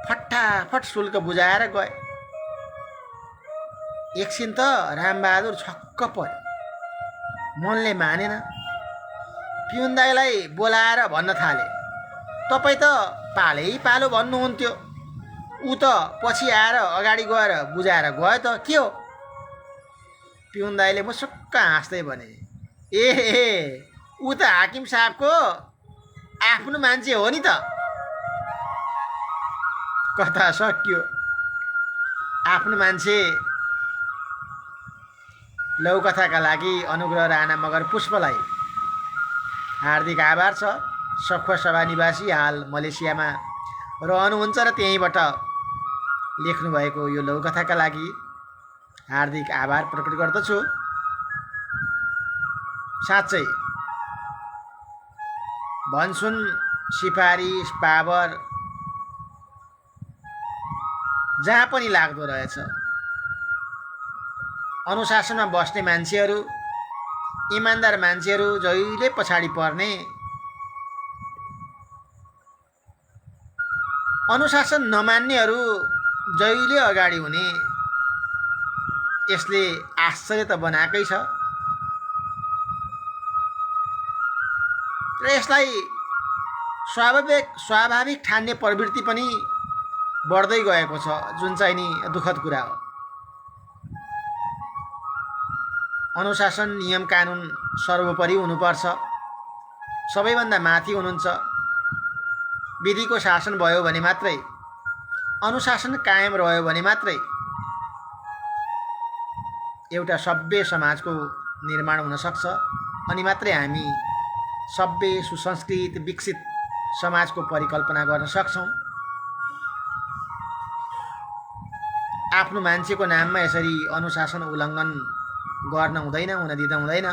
फटाफट शुल्क बुझाएर गए। एकछिन त रामबहादुर छक्क पर्यो, मनले मानेन। पिउन दाईलाई बोलाएर भन्न थाले, तपाईँ त पालै पालो भन्नुहुन्थ्यो, ऊ त पछि आएर अगाडि गएर बुझाएर गयो त, के हो? पिउन दाईले मुसुक्क हाँस्दै भने, ए ऊ त हाकिम साहबको आफ्नो मान्छे हो नि त। कथा सकियो। आफ्नो मान्छे लौकथाका लागि अनुग्रह राणा मगर पुष्पलाई हार्दिक आभार छ। सखुवा सभा निवासी, हाल मलेसियामा रहनुहुन्छ र त्यहीँबाट लेख्नुभएको यो लौकथाका लागि हार्दिक आभार प्रकट गर्दछु। साँच्चै भन्छुन् सिफारिस पावर जहाँ पनि लाग्दो रहेछ। अनुशासनमा बस्ने मान्छेहरू, इमान्दार मान्छेहरू जहिले पछाडि पर्ने, अनुशासन नमान्नेहरू जहिले अगाडि हुने, यसले आश्चर्य त बनाएकै छ। र यसलाई स्वाभाविक ठान्ने प्रवृत्ति पनि बढ्दै गएको छ, जुन चाहिँ नि दुःखद कुरा हो। अनुशासन, नियम कानुन सर्वोपरि हुनुपर्छ, सबैभन्दा माथि हुनुहुन्छ। विधिको शासन भयो भने मात्रै, अनुशासन कायम रह्यो भने मात्रै एउटा सभ्य समाजको निर्माण हुन सक्छ। अनि मात्रै हामी सभ्य, सुसंस्कृत, विकसित समाजको परिकल्पना गर्न सक्छौँ। आफ्नो मान्छेको नाममा यसरी अनुशासन उल्लङ्घन गर्न हुँदैन, हुन दिँदा हुँदैन।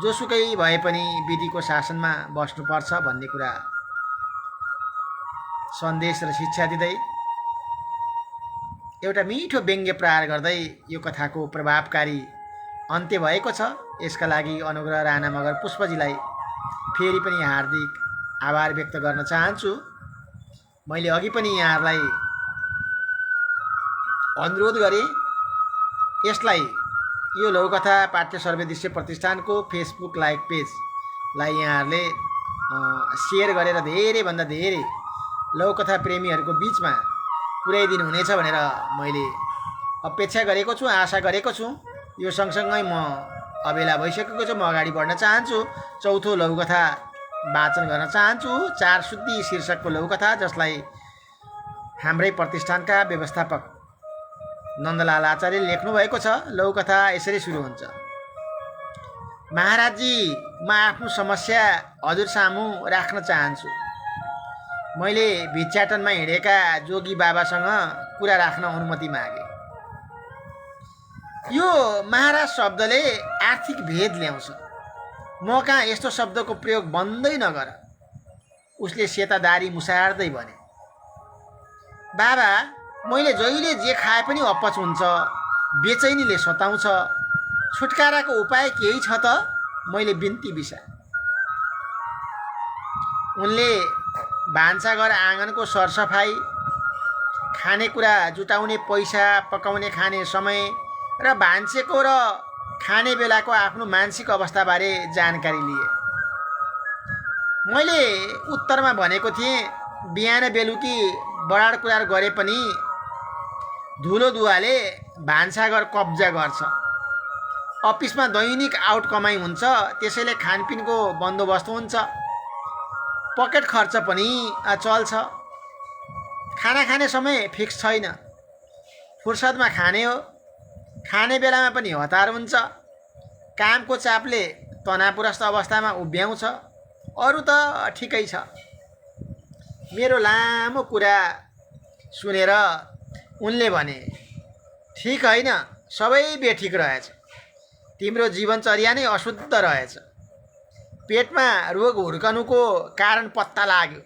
जोसुकै भए पनि विधिको शासनमा बस्नुपर्छ भन्ने कुरा सन्देश र शिक्षा दिँदै एउटा मिठो व्यङ्ग्य प्रहार गर्दै यो कथाको प्रभावकारी अन्त्य भएको छ। यसका लागि अनुग्रह राणा मगर पुष्पजीलाई फेरि पनि हार्दिक आभार व्यक्त गर्न चाहन्छु। मैले अघि पनि यहाँहरूलाई अनुरोध गरेँ, यसलाई, यो लौकथा पाठ्य सर्वे दृश्य प्रतिष्ठानको फेसबुक लाइभ पेजलाई यहाँहरूले सेयर गरेर धेरैभन्दा धेरै लौकथा प्रेमीहरूको बिचमा पुर्याइदिनु हुनेछ भनेर मैले अपेक्षा गरेको छु, आशा गरेको छु। यो सँगसँगै म अबेला भइसकेको छु, म अगाडि बढ्न चाहन्छु। चौथो लौकथा वाचन गर्न चाहन्छु। 4 शुद्धि शीर्षकको लौकथा, जसलाई हाम्रै प्रतिष्ठानका व्यवस्थापक नन्दलाल आचार्यले लेख्नुभएको छ। लौकथा यसरी सुरु हुन्छ। महाराजजी, म आफ्नो समस्या हजुर सामु राख्न चाहन्छु। मैले भिक्षाटनमा हिँडेका जोगी बाबासँग कुरा राख्न अनुमति मागे। यो महाराज शब्दले आर्थिक भेद ल्याउँछ, म कहाँ यस्तो शब्दको प्रयोग बन्दै नगर। उसले सेतादारी मुसार्दै भने, बाबा, मैले जहिले जे खाए पनि अपच हुन्छ, बेचैनीले सताउँछ, छुटकाराको उपाय केही छ त? मैले बिन्ती बिसाएँ। उनले भान्साघर आँगनको सरसफाई, खानेकुरा जुटाउने पैसा, पकाउने खाने समय र भान्सेको र खाने बेलाको आफ्नो मानसिक अवस्थाबारे जानकारी लिए। मैले उत्तरमा भनेको थिएँ, बिहान बेलुकी बडाड कुराड गरे पनि धुलो दुवाले भान्साघर कब्जा गर्छ। अफिसमा दैनिक आउट कमाइ हुन्छ, त्यसैले खानपिनको बन्दोबस्त हुन्छ, पकेट खर्च पनि चल्छ। खाना खाने समय फिक्स छैन, फुर्सदमा खाने हो, खाने बेलामा पनि हतार हुन्छ। कामको चापले तनावग्रस्त अवस्थामा उभ्याउँछ, अरू त ठिकै छ। मेरो लामो कुरा सुनेर उनले भने, ठिक होइन, सबै बेठिक रहेछ, तिम्रो जीवनचर्या नै अशुद्ध रहेछ, पेटमा रोग हुर्कनुको कारण पत्ता लाग्यो।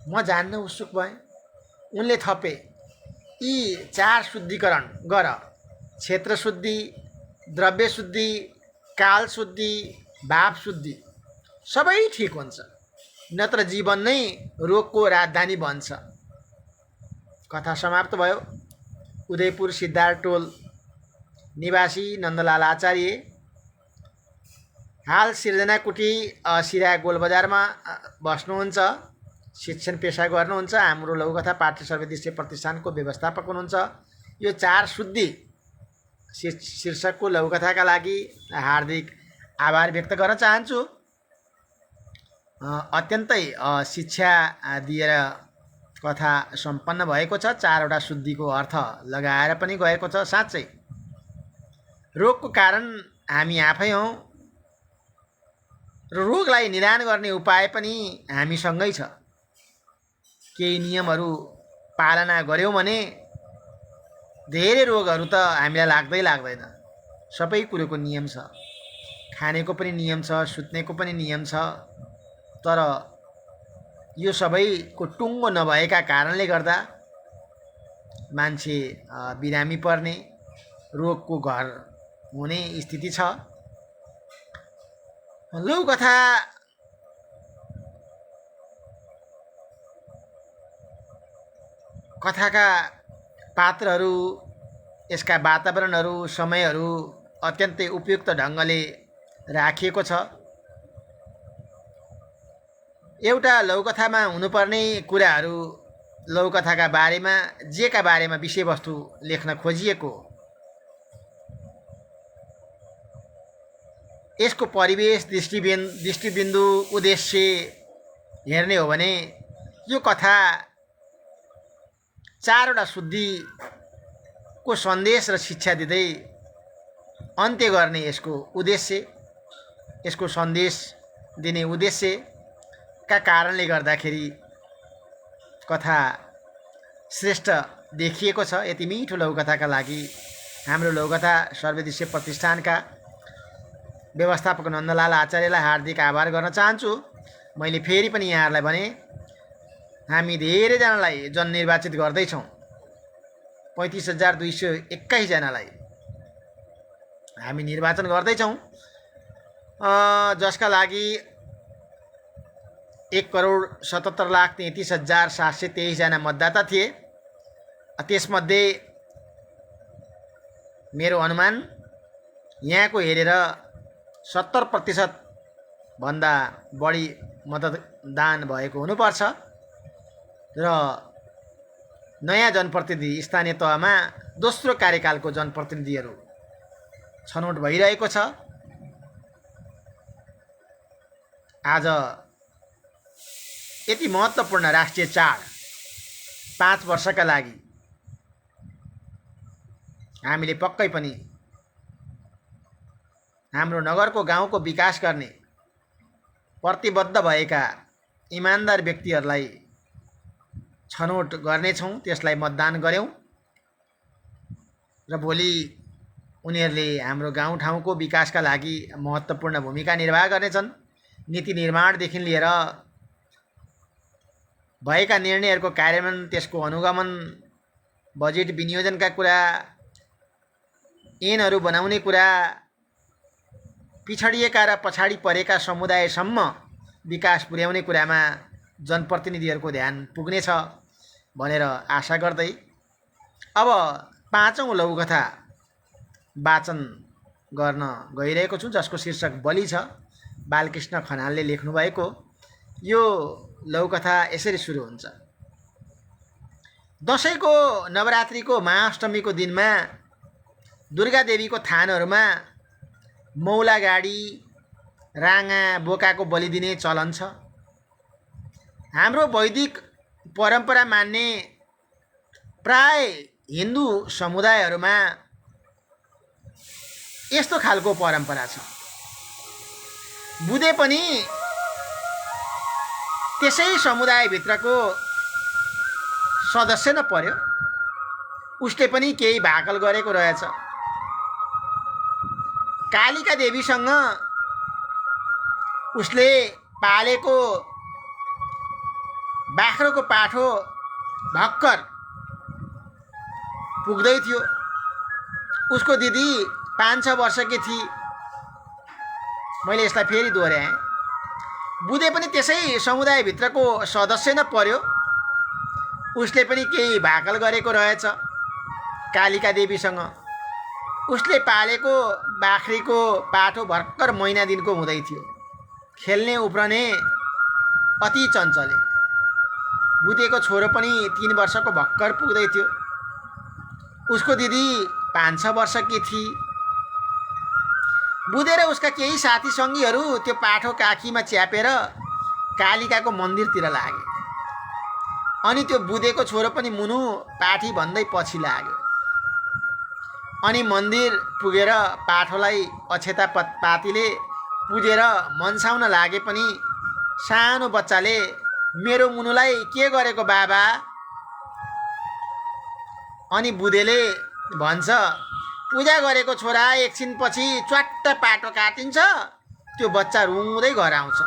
म जान्न उत्सुक भएँ। उनले थपे, यी 4 शुद्धिकरण गर, क्षेत्र शुद्धि, द्रव्य शुद्धि, काल शुद्धि, भाव शुद्धि, सबै ठिक हुन्छ, नत्र जीवन नै रोगको राजधानी बन्छ। कथा समाप्त भयो। उदयपुर सिद्धार्थ टोल निवासी नन्दलाल आचार्य हाल सिर्जना कुटी सिरा गोलबजारमा बस्नुहुन्छ, शिक्षण पेसा गर्नुहुन्छ, हाम्रो लघुकथा पाठ्य सर्वदलीय प्रतिष्ठानको व्यवस्थापक हुनुहुन्छ। यो 4 शुद्धि शीर्षकको लघुकथाका लागि हार्दिक आभार व्यक्त गर्न चाहन्छु। अत्यन्तै शिक्षा दिएर कथा सम्पन्न भएको छ। 4वटा शुद्धिको अर्थ लगाएर पनि गएको छ। साँच्चै रोगको कारण हामी आफै हौँ र रोगलाई निदान गर्ने उपाय पनि हामीसँगै छ। केही नियमहरू पालना गर्यौँ भने धेरै रोगहरू त हामीलाई लाग्दैन। सबै कुरोको नियम छ, खानेको पनि नियम छ, सुत्नेको पनि नियम छ, तर यो सबैको टुङ्गो नभएका कारणले गर्दा मान्छे बिरामी पर्ने, रोगको घर हुने स्थिति छ। लघुकथा कथाका पात्रहरू, यसका वातावरणहरू, समयहरू अत्यन्तै उपयुक्त ढङ्गले राखिएको छ। एउटा लघुकथामा हुनुपर्ने कुराहरू लघुकथाका बारेमा, जेका बारेमा विषयवस्तु लेख्न खोजिएको, यसको परिवेश, दृष्टिबिन्दु, उद्देश्य हेर्ने हो भने यो कथा 4वटा शुद्धिको सन्देश र शिक्षा दिँदै अन्त्य गर्ने यसको उद्देश्य, यसको सन्देश दिने उद्देश्यका कारणले गर्दाखेरि कथा श्रेष्ठ देखिएको छ। यति मिठो लघुकथाका लागि हाम्रो लघुकथा सर्वदलीय प्रतिष्ठानका व्यवस्थापक नन्दलाल आचार्यलाई हार्दिक आभार गर्न चाहन्छु। मैले फेरि पनि यहाँहरूलाई भने, हामी धेरैजनालाई जननिर्वाचित गर्दैछौँ। 35,221 जनालाई हामी निर्वाचन गर्दैछौँ, जसका लागि 1,77,33,723 जना मतदाता थिए। त्यसमध्ये मेरो अनुमान यहाँको हेरेर 70% भन्दा बढी मतदान भएको हुनुपर्छ र नयाँ जनप्रतिनिधि स्थानीय तहमा दोस्रो कार्यकालको जनप्रतिनिधिहरू छनौट भइरहेको छ। आज यति महत्त्वपूर्ण राष्ट्रिय चाड 5 वर्षका लागि हामीले पक्कै पनि हाम्रो नगरको, गाउँको विकास गर्ने प्रतिबद्ध भएका इमानदार व्यक्तिहरूलाई छनौट गर्नेछौँ, त्यसलाई मतदान गऱ्यौँ र भोलि उनीहरूले हाम्रो गाउँठाउँको विकासका लागि महत्त्वपूर्ण भूमिका निर्वाह गर्नेछन्। नीति निर्माणदेखि लिएर भएका निर्णयहरूको कार्यान्वयन, त्यसको अनुगमन, बजेट विनियोजनका कुरा, ऐनहरू बनाउने कुरा, पिछडिएका र पछाडि परेका समुदायसम्म विकास पुर्याउने कुरामा जनप्रतिनिधिहरूको ध्यान पुग्नेछ भनेर आशा गर्दै अब 5औं लघुकथा वाचन गर्न गइरहेको छु, जसको शीर्षक बलि छ। बालकृष्ण खनालले लेख्नुभएको यो लघुकथा यसरी सुरु हुन्छ। दसैँको, नवरात्रिको, महाअष्टमीको दिनमा दुर्गा देवीको थानहरूमा मौला गाडी, राँगा, बोकाको बलि दिने चलन छ। हाम्रो वैदिक परम्परा मान्ने प्राय हिन्दू समुदायहरूमा यस्तो खालको परम्परा छ। बुधे पनि त्यसै समुदायभित्रको सदस्य न पर्यो। उसले पनि केही भाकल गरेको रहेछ। कालिका देवीसँग उसले पालेको बाख्रोको पाठो भक्कर पुग्दै थियो। उसको दिदी 5-6 वर्षकी थिए। मैले यसलाई फेरि दोहोऱ्याएँ। बुधे पनि त्यसै समुदायभित्रको सदस्य न पर्यो। उसले पनि केही भाकल गरेको रहेछ कालिका देवीसँग। उसले पालेको बाख्रीको पाठो भर्खर महिना दिनको हुँदै थियो। खेल्ने उफ्रने अति चञ्चले। बुधेको छोरो पनि 3 वर्षको भर्खर पुग्दै थियो। उसको दिदी 5-6 वर्षकी थिए। बुधे र उसका केही साथी सङ्गीहरू त्यो पाठो काखीमा च्यापेर कालिकाको मन्दिरतिर लागे। अनि त्यो बुधेको छोरो पनि मुनु पाठी भन्दै पछि लाग्यो। अनि मन्दिर पुगेर पाठोलाई अक्षता पातीले पुजेर मनसाउन लागे पनि सानो बच्चाले मेरो मुनुलाई के गरेको बाबा? अनि बुधेले भन्छ पूजा गरेको छोरा एकछिनपछि च्वाट्ट पाटो काटिन्छ, त्यो बच्चा रुँदै घर आउँछ।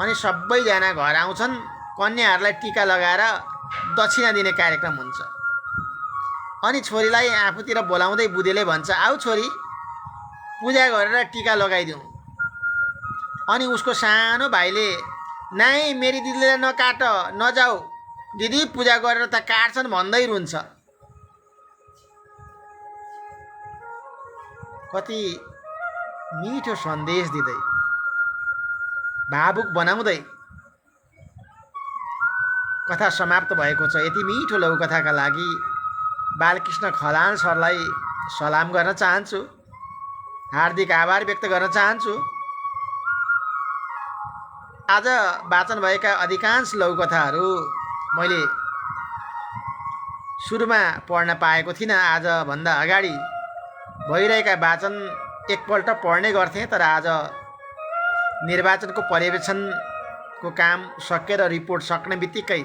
अनि सबैजना घर आउँछन्। कन्याहरूलाई टीका लगाएर दक्षिणा दिने कार्यक्रम हुन्छ। अनि छोरीलाई आफूतिर बोलाउँदै बुधेले भन्छ आऊ छोरी पूजा गरेर टीका लगाइदिउँ। अनि उसको सानो भाइले नाइ मेरी दिदीले नकाट नजाऊ, दिदी पूजा गरेर त काट्छन् भन्दै रुन्छ। कति मिठो सन्देश दिँदै भावुक बनाउँदै कथा समाप्त भएको छ। यति मिठो लघुकथाका लागि बालकृष्ण खनाल सरलाई सलाम गर्न चाहन्छु, हार्दिक आभार व्यक्त गर्न चाहन्छु। आज वाचन भएका अधिकांश लघुकथाहरू मैले सुरुमा पढ्न पाएको थिइनँ। आजभन्दा अगाडि भइरहेका वाचन एकपल्ट पढ्ने गर्थेँ, तर आज निर्वाचनको पर्यवेक्षणको काम सकेर रिपोर्ट सक्ने बित्तिकै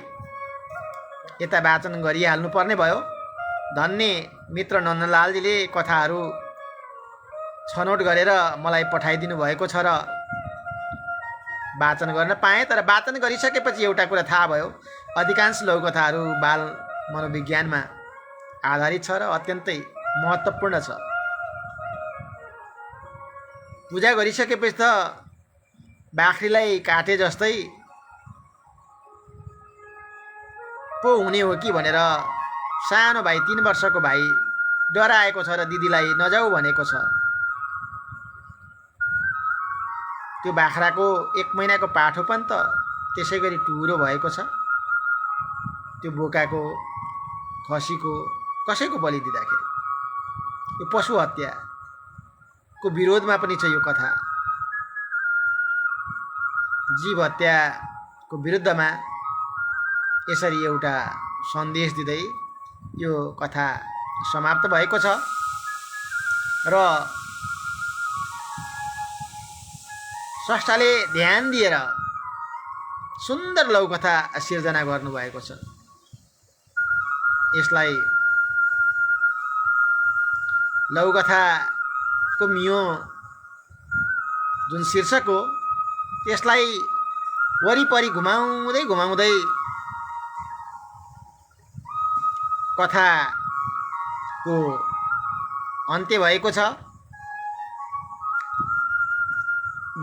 यता वाचन गरिहाल्नु पर्ने भयो। धन्य मित्र नन्दलालजीले कथाहरू छनौट गरेर मलाई पठाइदिनु भएको छ र वाचन गर्न पाएँ। तर वाचन गरिसकेपछि एउटा कुरा थाहा भयो, अधिकांश लघुकथाहरू बाल मनोविज्ञानमा आधारित छ र अत्यन्तै महत्त्वपूर्ण छ। पूजा गरिसकेपछि त बाख्रीलाई काटे जस्तै पो हुने हो कि भनेर सानो भाइ 3 वर्षको भाइ डराएको छ र दिदीलाई नजाऊ भनेको छ। त्यो बाख्राको 1 महिनाको पाठो पनि त त्यसै गरी टुरो भएको छ। त्यो बोकाको खसीको कसैको बलि दिँदाखेरि यो पशु हत्याको विरोधमा पनि छ यो कथा। जीव हत्याको विरुद्धमा यसरी एउटा सन्देश दिँदै यो कथा समाप्त भएको छ। र स्रष्टाले ध्यान दिएर सुन्दर लघुकथा सिर्जना गर्नुभएको छ। यसलाई लघुकथाको मियो जुन शीर्षक हो त्यसलाई वरिपरि घुमाउँदै घुमाउँदै कथाको अन्त्य भएको छ।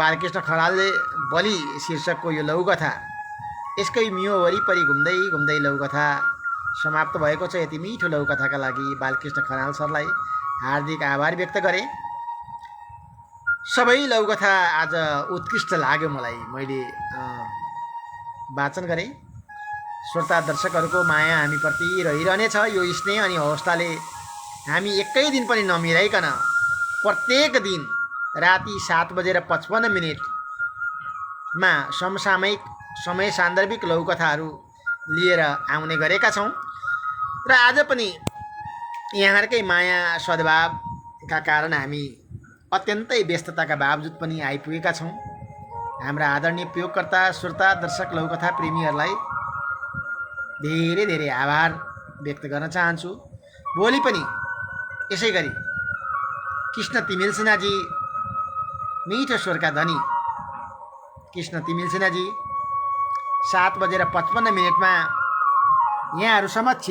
बालकृष्ण खनालले बलि शीर्षकको यो लघुकथा यसकै मियो वरिपरि घुम्दै घुम्दै लघुकथा समाप्त भएको छ। यति मिठो लघुकथाका लागि बालकृष्ण खनाल सरलाई हार्दिक आभार व्यक्त गरेँ। सबै लघुकथा आज उत्कृष्ट लाग्यो मलाई। मैले वाचन गरेँ। श्रोता दर्शकहरूको माया हामीप्रति रहिरहनेछ। यो स्नेह अनि हौसलाले हामी एकै दिन पनि नमिराइकन प्रत्येक दिन राति 7:55 समसामयिक समय सान्दर्भिक लघुकथाहरू लिएर आउने गरेका छौँ र आज पनि यहाँहरूकै माया सद्भावका कारण हामी अत्यन्तै व्यस्तताका बावजुद पनि आइपुगेका छौँ। हाम्रा आदरणीय प्रयोगकर्ता श्रोता दर्शक लघुकथा प्रेमीहरूलाई धेरै धेरै आभार व्यक्त गर्न चाहन्छु। भोलि पनि यसै गरी कृष्ण तिमिल सिन्हाजी, मिठो स्वरका धनी कृष्ण तिमिल सिन्हाजी 7:55 यहाँहरू समक्ष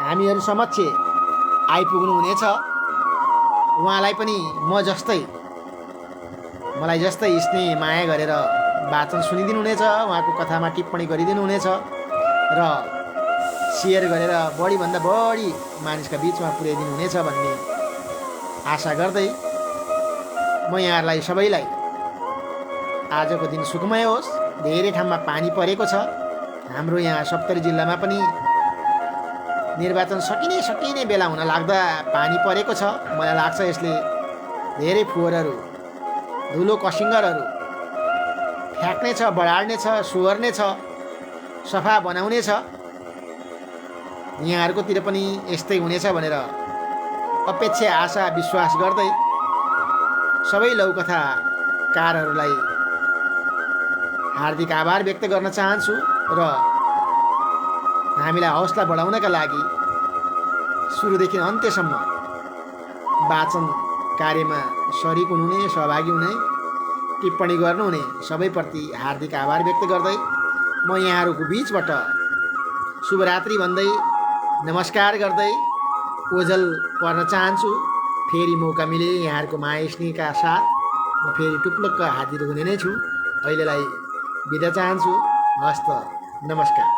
हामीहरू समक्ष आइपुग्नुहुनेछ। उहाँलाई पनि मलाई जस्तै स्नेह माया गरेर वाचन सुनिदिनुहुनेछ, उहाँको कथामा टिप्पणी गरिदिनुहुनेछ र सेयर गरेर बढीभन्दा बढी मानिसका बिचमा पुर्याइदिनुहुनेछ भन्ने आशा गर्दै म यहाँहरूलाई सबैलाई आजको दिन सुखमय होस्। धेरै ठाउँमा पानी परेको छ। हाम्रो यहाँ सप्तरी जिल्लामा पनि निर्वाचन सकिने बेला हुन लाग्दा पानी परेको छ। मलाई लाग्छ यसले धेरै फोहोरहरू, धुलो कसिङ्गरहरू फ्याँक्नेछ, बढार्नेछ, सोहोर्नेछ, सफा बनाउनेछ। यहाँहरूकोतिर पनि यस्तै हुनेछ भनेर अपेक्षा, आशा, विश्वास गर्दै सबै लघुकथाकारहरूलाई हार्दिक आभार व्यक्त गर्न चाहन्छु र हामीलाई हौसला बढाउनका लागि सुरुदेखि अन्त्यसम्म वाचन कार्यमा सरिक हुनुहुने, सहभागी हुने, टिप्पणी गर्नुहुने सबैप्रति हार्दिक आभार व्यक्त गर्दै म यहाँहरूको बिचबाट शुभरात्रि भन्दै नमस्कार गर्दै ओझल पर्न चाहन्छु। फेरि मौका मिले यहाँहरूको माया स्नेहका साथ म फेरि टुप्लक्क हाजिर हुने नै छु। अहिलेलाई बिदा चाहन्छु। हस्त, नमस्कार।